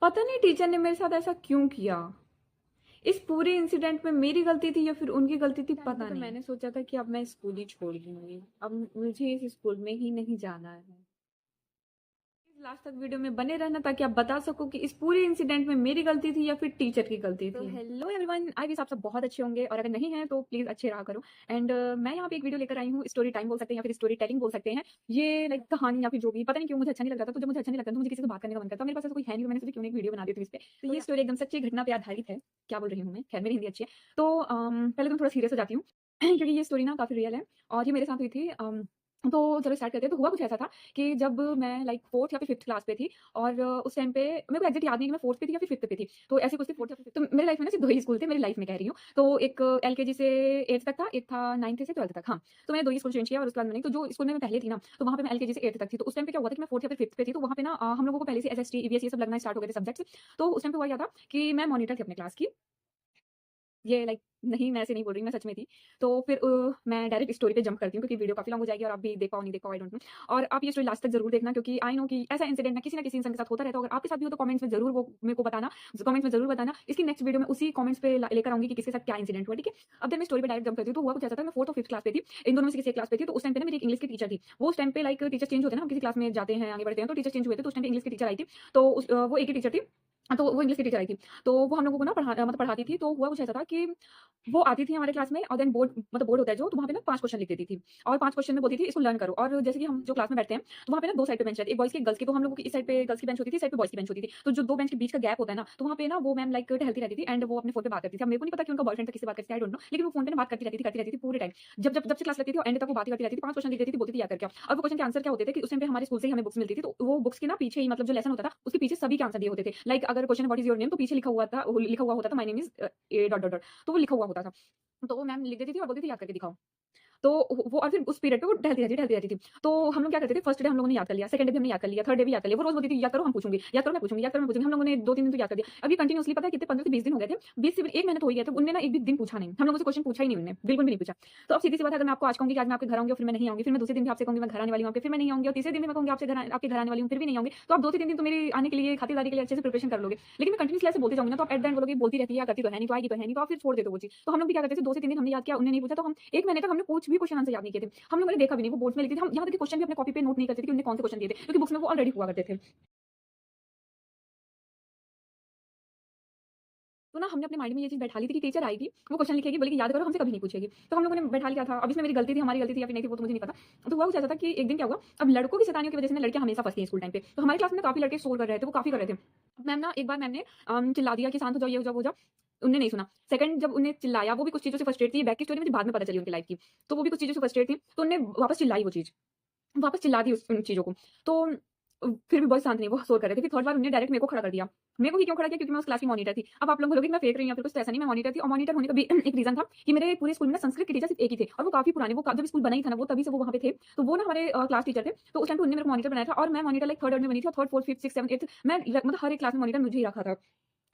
पता नहीं टीचर ने मेरे साथ ऐसा क्यों किया। इस पूरे इंसिडेंट में मेरी गलती थी या फिर उनकी गलती थी, पता नहीं। मैंने सोचा था कि अब मैं स्कूल ही छोड़ दूंगी, अब मुझे इस स्कूल में ही नहीं जाना है। लास्ट तक वीडियो में बने रहना ताकि आप बता सको कि इस पूरे इंसिडेंट में मेरी गलती थी या फिर टीचर की गलती थी। हेलो एवरीवन, आई विश आप सब बहुत अच्छे होंगे और अगर नहीं है तो प्लीज अच्छे रहा करो। एंड मैं यहाँ पे एक वीडियो लेकर आई हूँ, स्टोरी टाइम बोल सकते हैं या फिर स्टोरी टेलिंग बोल सकते हैं। ये लाइक कहानी या फिर जो भी, पता नहीं क्यों मुझे अच्छा नहीं लग रहा था। तो जब मुझे अच्छा नहीं लगता तो मुझे किसी से बात करने का मन करता। मेरे पास ऐसा कोई है नहीं, मैंने सोचा क्यों नहीं एक वीडियो बना देती हूँ इस पे। तो ये स्टोरी एकदम सच्ची घटना पे आधारित है। क्या बोल रही हूँ मैं, खैर मेरी हिंदी अच्छी है। तो पहले तो मैं थोड़ा सीरियस हो जाती हूँ क्योंकि ये स्टोरी ना काफी रियल है और ये मेरे साथ हुई थी। तो चलो स्टार्ट करते हैं। तो हुआ कुछ ऐसा था कि जब मैं लाइक 4th या फिर 5th क्लास पे थी और उस टाइम पे मेरे को एग्जैक्ट याद नहीं कि मैं 4th पे थी या फिर 5th पे थी। तो ऐसे कुछ थी 4th या फिर 5th। तो मेरे लाइफ में ना सिर्फ 2 ही स्कूल थे, मेरी लाइफ में कह रही हूँ। तो एक एलकेजी से 8th तक था, एक था 9th से 12th तक। हाँ, तो मैंने 2 ही स्कूल चेंज किया और उसके बाद मैंने, तो जो स्कूल में मैं पहले थी ना, तो वहाँ पे मैं एलकेजी से 8th तक थी। तो उस टाइम पे क्या हुआ था कि मैं 4th या फिर 5th पे थी, तो वहाँ पे ना हम लोगों को पहले से एसएसटी, ईवीएस ये सब लगना स्टार्ट हो गए थे सब्जेक्ट्स। तो उस टाइम पे हुआ क्या था कि मैं मॉनिटर थी अपने क्लास की। ये लाइक नहीं, मैं ऐसे नहीं बोल रही, मैं सच में थी। तो फिर मैं डायरेक्ट स्टोरी पे जंप करती हूँ क्योंकि वीडियो काफ़ी लॉन्ग हो जाएगी और आप भी देख पाओ नहीं देख पाओ, आई डोंट नो। और आप ये स्टोरी लास्ट तक ज़रूर देखना क्योंकि आई नो कि ऐसा इंसिडेंट ना किसी इंसान के साथ होता रहता है। अगर आपके साथ भी हो तो कमेंट्स में ज़रूर वो मेरे को बताना, कमेंट्स में ज़रूर बताना। इसकी नेक्स्ट वीडियो में उसी कमेंट्स पे लेकर आऊँगी कि किसके साथ क्या इंसिडेंट हुआ, ठीक है? अब देन मैं स्टोरी पे डायरेक्ट जंप करती हूँ। तो हुआ कुछ ऐसा था, मैं 4th और 5th क्लास पे थी। इन दोनों में से किसी एक क्लास पे थी। तो उस टाइम पे ना मेरी एक इंग्लिश की टीचर थी। वो उस टाइम पे लाइक टीचर चेंज होते हैं ना, हम किसी क्लास में जाते हैं, आगे बढ़ते हैं, तो टीचर चेंज हुए थे। तो उस टाइम पे इंग्लिश की टीचर आई थी। तो वो एक ही टीचर थी। तो वो इंग्लिश की टीचर आई थी। तो वो हम लोगों को ना मतलब पढ़ाती थी। तो हुआ कुछ ऐसा था कि वो आती थी हमारे क्लास में और देन बोर्ड, मतलब बोर्ड होता है जो, तो वहाँ पे ना 5 क्वेश्चन लिख देती थी और 5 क्वेश्चन में बोलती थी इसको लर्न करो। और जैसे कि हम जो क्लास में बैठते हैं तो वहाँ पे ना 2 साइड पे बेंच रहती है, एक बॉयज़ की एक गर्ल्स की। तो हम लोगों की इस साइड पे गर्ल्स की बेंच होती थी, इस साइड पे बॉयज़ की बेंच होती थी। तो जो 2 बेंच के बीच का गैप होता है ना, तो वहाँ पे ना वो मैम लाइक टहलती रहती थी एंड वो अपने फ़ोन पे बात करती थी। अब मेरे को नहीं पता कि उनका बॉयफ्रेंड था, किससे बात करती थी, आई डोंट नो। लेकिन वो फ़ोन पे ना बात करती रहती थी पूरे टाइम। जब से क्लास लगती थी और एंड तक वो बात ही करती रहती थी, 5 क्वेश्चन लिख देती थी, बोलती थी याद करके आओ। और वो क्वेश्चन के आंसर क्या होते थे कि उस टाइम पे हमारे स्कूल से ही हमें बुक्स मिलती थी। तो वो बुक्स के ना पीछे ही, मतलब जो लेसन होता था उसके पीछे सभी के आंसर दिए होते थे। लाइक अगर question what is your name, तो पीछे लिखा हुआ होता था my name is a dot dot dot. तो वो लिखा हुआ होता था। तो वो मैम लिख देती थी और बोलती थी याद करके दिखाओ। तो वो और फिर उस पीरियड पे वो टहलती रहती थी। तो हम लोग क्या करते थे, फर्स्ट डे हम लोगों ने याद कर लिया, सेकंड डे भी हमने याद कर लिया, थर्ड डे भी याद कर लिया। वो रोज़ बोलती थी याद करो हम पूछूँगी, याद करो मैं पूछूँगी, याद करो मैं पूछूँगी। हम लोगों ने 2-3 दिन तो याद कर दिया। अभी कंटिन्यूअसली पता है कितने 15 से 20 दिन हो गए थे। 20 से 1 महीना तो हो ही गया था। उनने ना एक भी दिन पूछा नहीं। हम लोगों से क्वेश्चन पूछा ही नहीं उन्होंने, बिल्कुल भी नहीं पूछा। तो अब सीधी-सी बात है, अगर मैं आपको आज कहूँगी कि आज मैं आपके घर आऊँगी और फिर मैं नहीं आऊँगी, फिर मैं दूसरे दिन भी आपसे कहूँगी मैं घर आने वाली हूँ आपके, फिर मैं नहीं आऊँगी, और तीसरे दिन भी मैं कहूँगी आपके घर आने वाली हूँ, फिर भी नहीं आऊँगी। तो आप 2 से 3 दिन तो मेरी आने के लिए, खातिरदारी के लिए अच्छे से प्रिपरेशन कर लोगे। लेकिन मैं कंटिन्यूअसली ऐसे बोलती जाऊँगी ना, तो आप एट द एंड बोलोगे बोलती रहती है, या करती तो है नहीं, तो आएगी तो है नहीं, तो आप फिर छोड़ देते हो वो चीज़। तो हम लोग भी क्या करते थे, 2 से 3 दिन हमने याद किया, उन्होंने नहीं पूछा, तो हम 1 महीने तक हमने कुछ भी क्वेश्चन आंसर याद नहीं किए थे। हम लोगों ने देखा भी नहीं, वो बोर्ड्स में लिखते थे। हम यहाँ तक कि क्वेश्चन भी अपने कॉपी पे नोट नहीं करते थे कि उन्होंने कौन से क्वेश्चन दिए थे, क्योंकि बुक्स में वो ऑलरेडी हुआ करते थे। तो ना हमने अपने माइंड में ये चीज़ बैठा ली थी कि टीचर आएगी, वो क्वेश्चन लिखेगी, बोलेगी याद करो, हमसे कभी नहीं पूछेगी। तो हम लोगों ने बैठा लिया था। अब इसमें मेरी गलती थी, हमारी गलती थी या फिर नहीं थी, वो तो मुझे नहीं पता। तो हुआ कुछ ऐसा था कि एक दिन क्या हुआ, अब लड़कों की शैतानियों की वजह से ना लड़कियाँ हमेशा फँसती हैं स्कूल टाइम पे। तो हमारी क्लास में काफ़ी लड़के शोर कर रहे थे, वो काफ़ी कर रहे थे। मैम ना एक बार मैम ने चिल्ला दिया कि शांत हो जाओ, ये हो जाओ, वो हो जाओ। उन्होंने नहीं सुना। सेकंड जब उन्हें चिल्लाया, वो भी कुछ चीज़ों से फ्रस्ट्रेट थी, बैक की स्टोरी मुझे बाद में पता चली उनकी लाइफ़ की। तो वो भी कुछ चीज़ों से फ्रस्ट्रेट थी, तो उन्होंने वापस चिल्लाई वो चीज़। वापस चिल्ला दी उन चीज़ों को। तो फिर भी बहुत शांत नहीं, वो शोर कर रहे थे। फिर थर्ड बार उन्होंने डायरेक्ट मेरे को खड़ा कर दिया। मेरे को ही क्यों खड़ा किया, क्योंकि मैं उस क्लास की मॉनिटर थी। अब आप लोग बोलोगे कि मैं फेंक रही हूँ या फिर कुछ, तो ऐसा नहीं, मैं मॉनिटर थी। और मॉनिटर होने का भी एक रीज़न था कि मेरे पूरे स्कूल में ना संस्कृत के टीचर सिर्फ एक ही थे और वो काफ़ी पुराने, जब स्कूल बना ही था ना, वो तभी से वो वहाँ पे थे। तो वो ना हमारे क्लास टीचर थे। तो उस टाइम पे उन्होंने मेरे को मॉनिटर बनाया था और मैं मॉनिटर लाइक 3rd में बनी थी और 3rd, 4th, 5th, 6th, 7th, 8th मैं मतलब हर एक क्लास में मॉनिटर मुझे ही रखा था।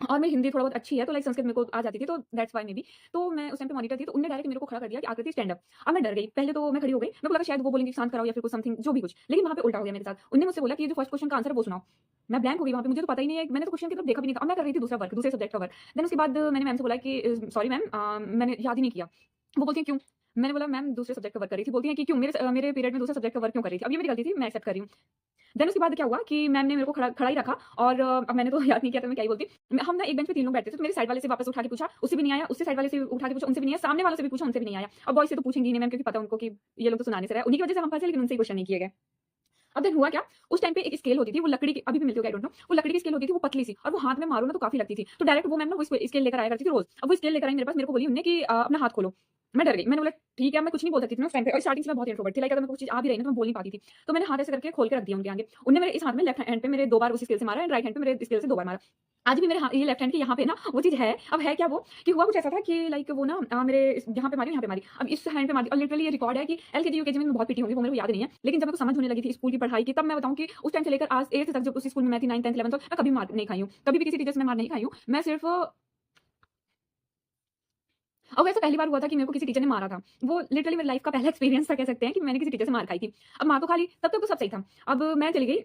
और मेरी हिंदी थोड़ा बहुत अच्छी है, तो लाइक संस्कृत मेरे को आ जाती थी, तो दैट्स व्हाई मे बी। तो मैं उस टाइम पे मॉनिटर थी, तो उन्होंने डायरेक्ट मेरे को खड़ा कर दिया कि आकृति स्टैंड अप। अब मैं डर गई। पहले तो मैं खड़ी हो गई। मेरे को लगा शायद वो बोलेंगे शांत कराओ या फिर कुछ समथिंग जो भी कुछ। लेकिन वहाँ पे उल्टा हो गया मेरे साथ। उन्होंने मुझसे बोला कि ये जो फर्स्ट क्वेश्चन का आंसर है वो सुनाओ। मैं ब्लैंक हो गई वहाँ पे, मुझे तो पता ही नहीं है, मैंने तो क्वेश्चन की तरफ देखा भी नहीं था और मैं कर रही थी दूसरा वर्क, दूसरे सब्जेक्ट का वर्क। देन उसके बाद मैंने मैम से बोला कि सॉरी मैम, मैंने याद ही नहीं किया। वो बोलती हैं क्यों? मैंने बोला मैम दूसरे सब्जेक्ट का वर्क कर रही थी। बोलती हैं कि क्यों, मेरे पीरियड में दूसरे सब्जेक्ट का वर्क क्यों कर रही थी? अब ये मेरी गलती थी, मैं एक्सेप्ट कर रही हूँ। देन उसके बाद क्या हुआ कि मैम ने मेरे को खड़ा ही रखा और अब मैंने तो याद नहीं किया था मैं क्या ही बोलती। हम ना एक बेंच पे 3 लोग बैठते थे, तो मेरे साइड वाले से वापस उठा के पूछा, उससे भी नहीं आया, उससे साइड वाले से उठा के पूछा, उनसे भी नहीं आया, सामने वालों से भी पूछा, उनसे भी नहीं आया। अब बॉयज़ से तो पूछेंगी ही नहीं मैम, क्योंकि पता है उनको कि ये लोग तो सुनाने से रहे हैं। उन्हीं की वजह से हम फँसे, लेकिन उनसे ही क्वेश्चन नहीं किए गए। अब देन हुआ क्या, उस टाइम पे एक स्केल होती थी, वो लकड़ी की, अभी भी मिलती होगी आई डोंट नो, वो लकड़ी की स्केल होती थी, वो पतली सी, और वो हाथ में मारो ना तो काफ़ी लगती थी। तो डायरेक्ट वो मैम ना वो स्केल लेकर आया करती थी रोज़। अब वो स्केल लेकर आई मेरे पास, मेरे को बोली उन्होंने कि अपना हाथ खोलो। मैं डर गई। मैंने बोला ठीक है, मैं कुछ नहीं बोल सकती थी ना उस टाइम पे, और स्टार्टिंग से मैं बहुत इंट्रोवर्ट थी, लाइक अगर मेरे को कुछ चीज़ आ भी रही है ना तो मैं बोल नहीं पाती थी। तो मैंने हाथ ऐसे करके खोल के रख दिया उनके आगे। उन्होंने मेरे इस हाथ में, लेफ्ट हैंड पे मेरे 2 बार उस स्केल से मारा एंड राइट हैंड पे मेरे स्केल से 2 बार मारा। आज भी मेरे ये लेफ्ट हैंड के यहाँ पे ना वो चीज़ है। अब है क्या वो, कि हुआ कुछ ऐसा था कि लाइक वो ना मेरे यहाँ पे मारी, यहाँ पे मारी। अब इस हैंड पे मारी और लिटरली ये रिकॉर्ड है कि एलकेजी यूकेजी में मैं बहुत पिटी होंगी, वो मेरे को याद नहीं है। लेकिन जब मेरे को समझ होने लगी थी स्कूल की पढ़ाई की, तब मैं बताऊँ कि उस टाइम से लेकर आज 8th तक जब उस स्कूल में मैं थी, 9th, 10th, 11th तक, मैं कभी मार नहीं खाई हूँ। कभी भी किसी टीचर से मैं मार नहीं खाई हूँ। मैं सिर्फ़, और वैसे पहली बार हुआ था कि मेरे को किसी टीचर ने मारा था। वो लिटरली मेरी लाइफ़ का पहला एक्सपीरियंस था, कह सकते हैं कि मैंने किसी टीचर से मार खाई थी। अब मार तो खा ली, तब तक तो सब सही था। अब मैं चली गई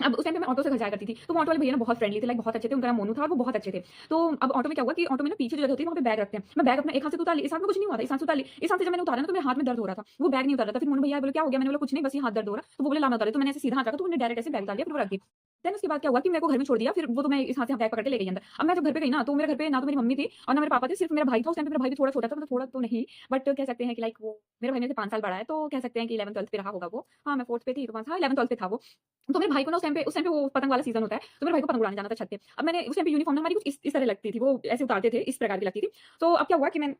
अब उस टाइम पे मैं ऑटो से घर जाया करती थी, तो वो ऑटो वाले भैया ना बहुत फ्रेंडली थे, लाइक बहुत अच्छे थे, उनका नाम मोनू था और वो बहुत अच्छे थे। तो अब ऑटो में क्या हुआ कि ऑटो में ना पीछे जो जगह होती है वहाँ पे बैग रखते हैं, मैं बैग अपना एक हाथ से तो उतार ली, इस हाथ में कुछ नहीं हुआ था, इस हाथ से उतार ली, इस हाथ से जब मैंने उतारा ना तो मेरे हाथ में दर्द हो रहा था, वो बैग नहीं उतार रहा था। फिर मोनू भैया बोले क्या हो गया, मैंने बोला कुछ नहीं, बस ये हाथ दर्द हो रहा है, तो वो बोले ला मैं उतारे, तो मैंने ऐसे सीधा हाथ रखा, तो उन्होंने डायरेक्ट ऐसे बैग उतार लिया, फिर वो रख दी। देन उसके बाद क्या हुआ कि मेरे को घर में छोड़ दिया, फिर वो तो मैं इस हाथ से बैग पकड़ के ले गई अंदर। अब मैं जब घर पे गई ना, तो मेरे घर पे ना तो मेरी मम्मी थी और ना मेरे पापा थे, सिर्फ मेरा भाई था। उस टाइम पे मेरा भाई भी थोड़ा छोटा था, मतलब थोड़ा तो नहीं, बट कह सकते हैं कि लाइक वो मेरे भाई मेरे से 5 साल बड़ा है, तो कह सकते हैं कि 11th-12th पे रहा होगा वो। हाँ, मैं 4th पे थी, तो 5 हाँ 11th-12th पे था वो। तो मेरे भाई को ना उस टाइम पे वो पतंग वाला सीज़न होता है, तो मेरे भाई को पतंग उड़ाने जाना था छत पे। अब मैंने उस टाइम पे यूनिफ़ॉर्म ना हमारी कुछ इस तरह लगती थी, वो ऐसे उतारते थे, इस प्रकार की लगती थी। तो अब क्या हुआ कि मैं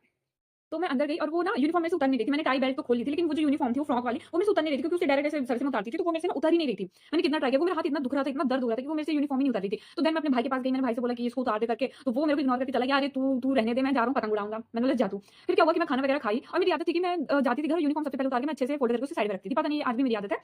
अंदर गई और वो ना यूनिफ़ॉर्म मेरे से उतर नहीं रही थी। मैंने टाई बेल्ट तो खोल ली थी, लेकिन वो जो यूनिफ़ॉर्म थी, वो फ्रॉक वाली, वो मेरे से उतर नहीं रही थी, क्योंकि उसे डायरेक्ट ऐसे सर से मैं उतारती थी, तो वो मेरे से ना उतर ही नहीं रही थी। मैंने कितना ट्राई किया, वो मेरा हाथ इतना दुख रहा था, इतना दर्द हो रहा था कि वो मेरे से यूनिफ़ॉर्म ही नहीं उतर रही थी। तो देन मैं अपने भाई के पास गई, मैंने भाई से बोला कि इसको उतार दे करके, तो वो मेरे को इग्नोर करके चला गया, "अरे तू रहने दे, मैं जा रहा हूँ पतंग उड़ाऊँगा।" मैंने बोला, "जा तू।" फिर क्या हुआ कि मैं खाना वगैरह खाई और मेरी आदत थी कि मैं जाती थी घर, यूनिफ़ॉर्म सबसे पहले उतार के मैं अच्छे से फ़ोल्ड करके उसे साइड में रखती थी। पता नहीं आज भी मेरी आदत है।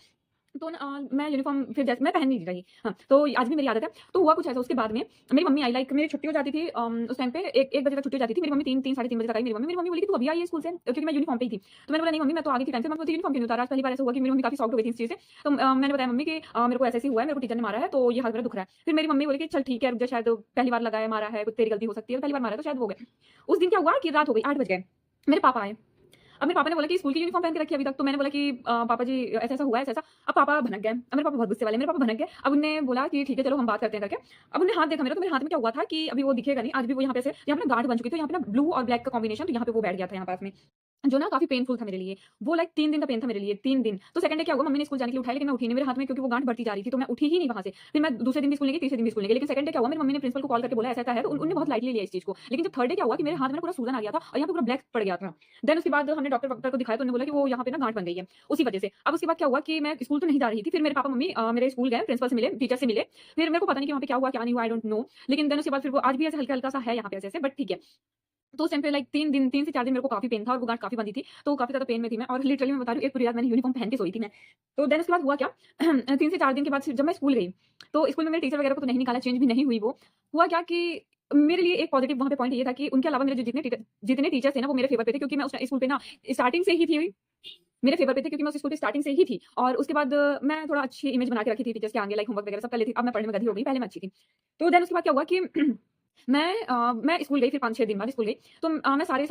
तो ना मैं यूनिफ़ॉर्म फिर जैसे मैं पहन नहीं रही, हाँ, तो आज भी मेरी आदत है। तो हुआ कुछ ऐसा, उसके बाद में मेरी मम्मी आई, लाइक मेरी छुट्टी हो जाती थी, उस टाइम पे 1 बजे तक छुट्टी हो जाती थी। मेरी मम्मी 3 साढ़े 3 बजे तक आई। मेरी मम्मी बोली कि, "तू अभी आई है स्कूल से?" क्योंकि मैं यूनिफ़ॉर्म पे ही थी। तो मैंने बोला, "नहीं मम्मी, मैं तो आ गई थी टाइम से।" मैं बोलती, "यूनिफ़ॉर्म क्यों नहीं उतारा?" आज पहली बार ऐसा हुआ कि मेरी मम्मी काफ़ी शॉक्ड हो गई थी इस चीज़ से। तो मैंने बताया मम्मी कि मेरे को ऐसे-ऐसे हुआ है, मेरे को टीचर ने मारा है, तो ये हाथ मेरा दुख रहा है। फिर मेरी मम्मी बोली कि, "चल ठीक है, रुक जा, शायद पहली बार लगा है, मारा है, कुछ तेरी गलती हो सकती है, पहली बार मारा है तो शायद हो गया।" उस दिन क्या हुआ कि रात हो गई, 8 बज गए। मेरे पापा आए। अब मेरे पापा ने बोला कि स्कूल की यूनिफ़ॉर्म पहन के रखी है अभी तक, तो मैंने बोला कि पापा जी ऐसा-ऐसा हुआ है, ऐसा-ऐसा। अब पापा भनक गए। अब मेरे पापा बहुत गुस्से वाले, मेरे पापा भनक गए। अब उन्होंने बोला कि ठीक है चलो हम बात करते हैं करके। अब उन्होंने हाथ देखा मेरा, तो मेरे हाथ में क्या हुआ था कि अभी वो दिखेगा नहीं, आज भी वो यहाँ पे ऐसे यहाँ पे ना गांठ बन चुकी थी, तो यहाँ पे ना ब्लू और ब्लैक का कॉम्बिनेशन, तो यहाँ पे वो बैठ गया था यहाँ पास में। जो ना काफ़ी पेनफुल था मेरे लिए। वो लाइक 3 दिन का पेन था मेरे लिए, 3 दिन। तो सेकंड डे क्या हुआ, मम्मी ने स्कूल जाने के लिए उठाया, लेकिन मैं उठी नहीं मेरे हाथ में, क्योंकि वो गांठ बढ़ती जा रही थी, तो मैं उठी ही नहीं वहाँ से। फिर मैं दूसरे दिन भी स्कूल नहीं गई, तीसरे दिन भी स्कूल नहीं गई। लेकिन सेकंड डे क्या हुआ, मेरी मम्मी ने प्रिंसिपल को कॉल करके बोला ऐसा-ऐसा है, तो उन्होंने बहुत लाइटली लिया इस चीज़ को। लेकिन जब थर्ड डे क्या हुआ कि मेरे हाथ में ना पूरा सूजन आ गया था और यहाँ पे पूरा ब्लैक पड़ गया था। देन उसके बाद हमने डॉक्टर को दिखाया, तो उन्होंने बोला कि वो यहाँ पे ना गांठ बन गई है, उसी वजह से। अब उसके बाद क्या हुआ कि मैं स्कूल तो नहीं जा रही थी। फिर मेरे पापा मम्मी मेरे स्कूल गए, प्रिंसिपल से मिले, टीचर से मिले। फिर मेरे को पता नहीं कि वहाँ पे क्या हुआ, क्या नहीं हुआ, आई डोंट नो। लेकिन देन उसके बाद फिर वो आज भी ऐसे हल्का-हल्का सा है यहाँ पे ऐसे-ऐसे, बट ठीक है। तो उस टाइम पे लाइक 3 से 4 दिन मेरे को काफ़ी पेन था और वो गाँठ काफ़ी बंधी थी, तो काफ़ी ज़्यादा पेन में थी मैं, और लिटरली मैं बता रही हूँ, एक पूरी रात मैंने यूनिफ़ॉर्म पहन के सोई थी मैं। तो देन उसके बाद हुआ क्या 3 से 4 दिन के बाद फिर जब मैं स्कूल गई, तो स्कूल में मेरे टीचर वगैरह को तो नहीं निकाला, चेंज भी नहीं हुई वो। हुआ क्या कि मेरे लिए एक पॉज़िटिव वहाँ पे पॉइंट ये था कि उनके अलावा मेरे जो जितने टीचर्स थे ना, वो मेरे फ़ेवर पे थे, क्योंकि मैं उस स्कूल पे ना स्टार्टिंग से ही थी। मेरे फ़ेवर पे थे, क्योंकि मैं उस स्कूल पे स्टार्टिंग से ही थी, और उसके बाद मैं थोड़ा अच्छी इमेज बना के रखी थी टीचर्स के आगे, लाइक होमवर्क वगैरह सब कर लेती थी। अब मैं पढ़ने में गधी हो गई, पहले मैं अच्छी थी। तो देन उसके बाद क्या हुआ कि मैं स्कूल गई, फिर 5-6 दिन बाद स्कूल गई। तो मैं सारे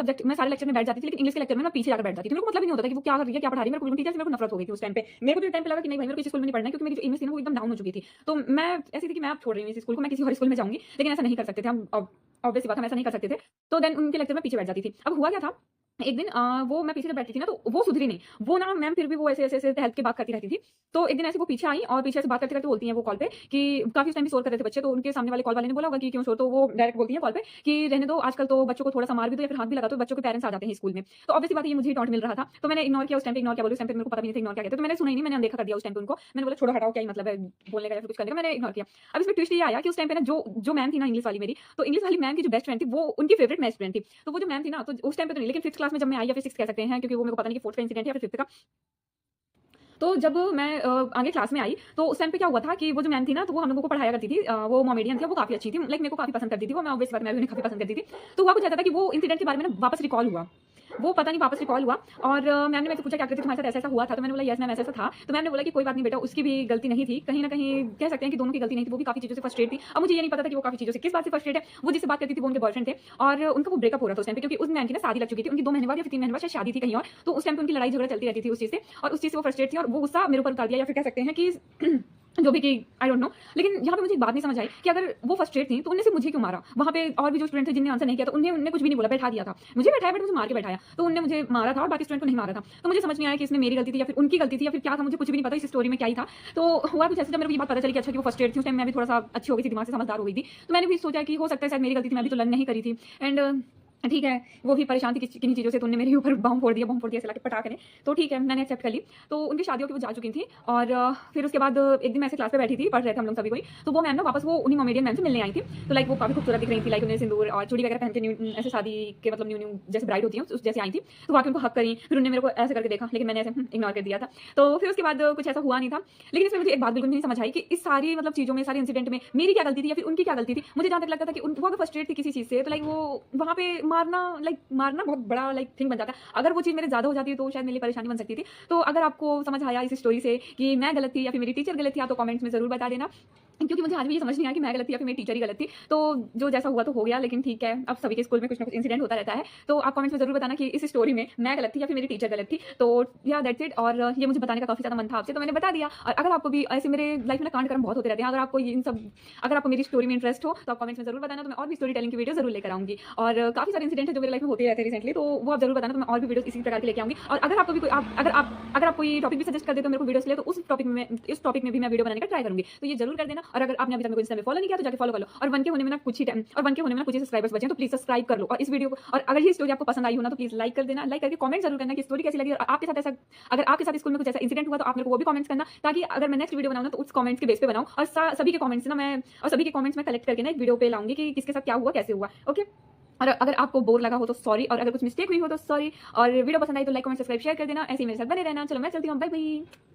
लेक्चर में बैठ जाती थी, लेकिन इंग्लिश के लेक्चर में मैं पीछे जाकर बैठ जाती थी। मेरे को मतलब ही नहीं होता था कि वो क्या कर रही है, क्या पढ़ा रही है। मेरे को टीचर से मेरे को नफ़रत हो गई थी उस टाइम पे। मेरे को तो ये टाइम पे लगा कि नहीं भाई, मेरे को इस स्कूल में नहीं पढ़ना है, क्योंकि मेरी जो इमेज थी ना, वो एकदम डाउन हो चुकी थी। तो मैं ऐसी थी कि मैं अब छोड़ रही हूँ इस स्कूल को, मैं किसी और स्कूल में जाऊँगी। लेकिन ऐसा नहीं कर सकते थे हम, ऑब्वियस सी बात है, हम ऐसा नहीं कर सकते थे। तो देन उनके लेक्चर में पीछे बैठ जाती थी। अब हुआ क्या था, एक दिन वो मैं पीछे जब बैठती थी ना, तो वो सुधरी नहीं। वो ना मैम फिर भी वो ऐसे-ऐसे हेल्प की बात करती रहती थी। तो एक दिन ऐसे वो पीछे आई और पीछे से बात करते-करते बोलती हैं वो कॉल पे कि काफ़ी उस टाइम पे शोर कर रहे थे बच्चे, तो उनके सामने वाले कॉल वाले ने बोला होगा कि क्यों शोर, तो वो डायरेक्ट बोलती हैं कॉल पे कि रहने दो, आजकल तो बच्चों को थोड़ा-सा मार भी दो या फिर हाथ भी लगा दो, बच्चों के पेरेंट्स आ जाते हैं स्कूल में। तो ऑब्वियस सी बात है, ये मुझे ही टॉन्ट मिल रहा था। तो मैंने इग्नोर किया, उस टाइम पे इग्नोर किया, बोली उस टाइम पे मेरे को पता भी नहीं था इग्नोर क्या कहते हैं। तो मैंने सुना ही नहीं, मैंने अनदेखा कर दिया उस टाइम पे उनको। मैंने बोला छोड़ो हटाओ, क्या ही मतलब है बोलने का या फिर कुछ करने का, मैंने इग्नोर किया। अब इसमें ट्विस्ट ये आया कि उस टाइम पे ना जो मैम थी ना इंग्लिश वाली मेरी, तो इंग्लिश वाली मैम की जो बेस्ट फ्रेंड थी, वो उनकी फेवरेट बेस्ट फ्रेंड थी। तो वो जो मैम थी ना, तो उस टाइम पे तो नहीं, लेकिन 5th क्लास में जब मैं आई या फिर 6th कह सकते हैं, क्योंकि वो मेरे को पता नहीं कि 4th का इंसिडेंट है या फिर 5th का। तो जब मैं आगे क्लास में आई, तो उस टाइम पे क्या हुआ था कि वो जो मैम थी ना, तो वो हम लोगों को पढ़ाया करती थी। वो मोमेडियन थी, वो काफ़ी अच्छी थी, लाइक मेरे को काफ़ी पसंद करती थी वो। मैं ऑब्वियस बात है, मैं भी उन्हें काफ़ी पसंद करती थी। तो हुआ कुछ ऐसा था कि वो इंसिडेंट के बारे में ना वापस रिकॉल हुआ। वो पता नहीं वापस रिकॉल हुआ, और मैम ने मेरे से पूछा क्या करती थी, तुम्हारे साथ ऐसा-ऐसा हुआ था? तो मैंने बोला यस मैम ऐसा-ऐसा था। तो मैम ने बोला कि कोई बात नहीं बेटा, उसकी भी गलती नहीं थी। कहीं न कहीं कह सकते हैं कि दोनों की गलती नहीं थी, वो भी काफ़ी चीज़ों से फ्रस्ट्रेट थी। अब मुझे ये नहीं पता था कि वो काफ़ी चीज़ों से किस बात से फ्रस्ट्रेट है। वो जिससे बात करती थी वो उनके बॉयफ्रेंड थे, और उनका वो ब्रेकअप हो रहा था उस टाइम पे, क्योंकि उस मैम की ना शादी लग चुकी थी। उनकी 2 महीने बाद या फिर 3 महीने बाद शायद शादी थी कहीं और। तो उस टाइम पे उनकी लड़ाई झगड़ा चलती रहती थी उस चीज़ से, और उस चीज़ से वो फ्रस्ट्रेट थी, और वो गुस्सा मेरे ऊपर उतार दिया, या फिर कह सकते हैं कि जो भी कि आई डोंट नो। लेकिन यहाँ पे मुझे एक बात नहीं समझ आई कि अगर वो फ्रस्ट्रेट थी, तो उनने सिर्फ मुझे क्यों मारा? वहाँ पे और भी जो स्टूडेंट थे जिनने आंसर नहीं किया, तो उन्हें कुछ भी नहीं बोला, बैठा दिया था। मुझे बैठाया, बट मुझे मार के बैठाया। तो उन्होंने मुझे मारा था और बाकी स्टूडेंट को नहीं मारा था। तो मुझे समझ नहीं आया कि इसमें मेरी गलती थी या फिर उनकी गलती थी या फिर क्या था, मुझे कुछ भी नहीं पता इस स्टोरी में क्या ही था। तो हुआ कुछ ऐसे, जब मेरे को ये बात पता चली कि अच्छा कि वो फ्रस्ट्रेट थी, उस टाइम मैं भी थोड़ा-सा अच्छी हो गई थी, दिमाग से समझदार हो गई थी। तो मैंने भी सोचा कि हो सकता है शायद मेरी गलती थी, मैं भी तो लर्न नहीं करी थी। एंड ठीक है, वो भी परेशान थी किन्हीं चीज़ों से, तो उन्होंने मेरे ऊपर बम फोड़ दिया ऐसे लाके पटाखे ने। तो ठीक है, मैंने एक्सेप्ट कर ली। तो उनकी शादियों की वो जा चुकी थी, और फिर उसके बाद एक दिन मैं ऐसे क्लास पे बैठी थी, पढ़ रहे थे हम लोग सभी कोई। तो वो मैम ना वापस वो उन्हीं मोमेडियन मैम से मिलने आई थी। तो लाइक वो काफ़ी खूबसूरत दिख रही थी, लाइक उन्हें सिंदूर और चूड़ी वगैरह पहन के ऐसे शादी के मतलब न्यू जैसे ब्राइड होती है उस जैसे आई थी। तो वाक़ई उनको हक करी, फिर उन्होंने मेरे को ऐसे करके देखा, लेकिन मैंने ऐसे इग्नोर कर दिया था। तो फिर उसके बाद कुछ ऐसा हुआ नहीं था। लेकिन इसमें मुझे एक बात बिल्कुल नहीं समझ आई कि इस सारी मतलब चीज़ों में, सारे इंसिडेंट में मेरी क्या गलती थी या फिर उनकी क्या गलती थी? मुझे जहाँ तक लगता था कि वो अगर फ्रस्ट्रेट थी किसी चीज़ से, तो लाइक वो वहाँ पे मारना बहुत बड़ा थिंग बन जाता है। अगर वो चीज़ मेरे ज़्यादा हो जाती है तो शायद मेरे लिए परेशानी बन सकती थी। तो अगर आपको समझ आया इस स्टोरी से कि मैं गलत थी या फिर मेरी टीचर गलत थी, आप तो कमेंट्स में ज़रूर बता देना, क्योंकि मुझे आज भी ये समझ नहीं आया कि मैं गलत थी या फिर मेरी टीचर ही गलत थी। तो जो जैसा हुआ तो हो गया, लेकिन ठीक है, अब सभी के स्कूल में कुछ ना कुछ इंसिडेंट होता रहता है। तो आप कमेंट्स में ज़रूर बताना कि इस स्टोरी में मैं गलत थी या फिर मेरी टीचर गलत थी। तो या दैट्स इट। और ये मुझे बताने का काफ़ी ज़्यादा मन था आपसे, तो मैंने बता दिया। और अगर आपको भी ऐसे मेरे लाइफ में कांड कर्म बहुत होते रहते हैं, अगर आपको मेरी स्टोरी में इंटरेस्ट हो तो आप कमेंट्स में ज़रूर बताना, तो मैं और भी स्टोरी टेलिंग की वीडियो ज़रूर लेकर आऊँगी। और काफ़ी सारे इंसिडेंट है जो मेरे लाइफ में होते रहते हैं रिसेंटली, तो वो आप ज़रूर बताना, तो मैं और भी वीडियोज़ इसी प्रकार की लेके आऊँगी। और अगर आपको भी कोई अगर आप कोई टॉपिक भी सजेस्ट कर देते हो मेरे को वीडियोज़ के लिए, तो उस टॉपिक में भी मैं वीडियो बनाने का ट्राई करूँगी। तो ये ज़रूर कर देना। और अगर आपने अभी तक मेरे को इंस्टा में फॉलो नहीं किया तो जाके फॉलो कर लो। और 1K होने में ना कुछ ही सब्सक्राइबर्स बचे हैं, तो प्लीज़ सब्सक्राइब कर लो। और इस वीडियो को, और अगर ये स्टोरी आपको पसंद आई हो ना, तो प्लीज़ लाइक कर देना। लाइक करके कमेंट ज़रूर करना कि स्टोरी कैसी लगी, और अगर आपके साथ स्कूल में कुछ ऐसा इंसिडेंट हुआ तो आप मेरे को वो भी कमेंट्स करना, ताकि अगर मैं नेक्स्ट वीडियो बनाऊँ ना तो उस कमेंट्स के बेस पे बनाऊँ। और सभी के कमेंट्स मैं कलेक्ट करके ना एक वीडियो पे लाऊँगी कि किसके साथ क्या हुआ, कैसे हुआ। ओके। और अगर आपको बोर लगा हो तो सॉरी, और अगर कुछ मिस्टेक हुई हो तो सॉरी। और वीडियो पसंद आई तो लाइक, कमेंट, सब्सक्राइब, शेयर कर देना। ऐसे ही मेरे साथ बने रहना। चलो मैं चलती हूँ, बाय बाय।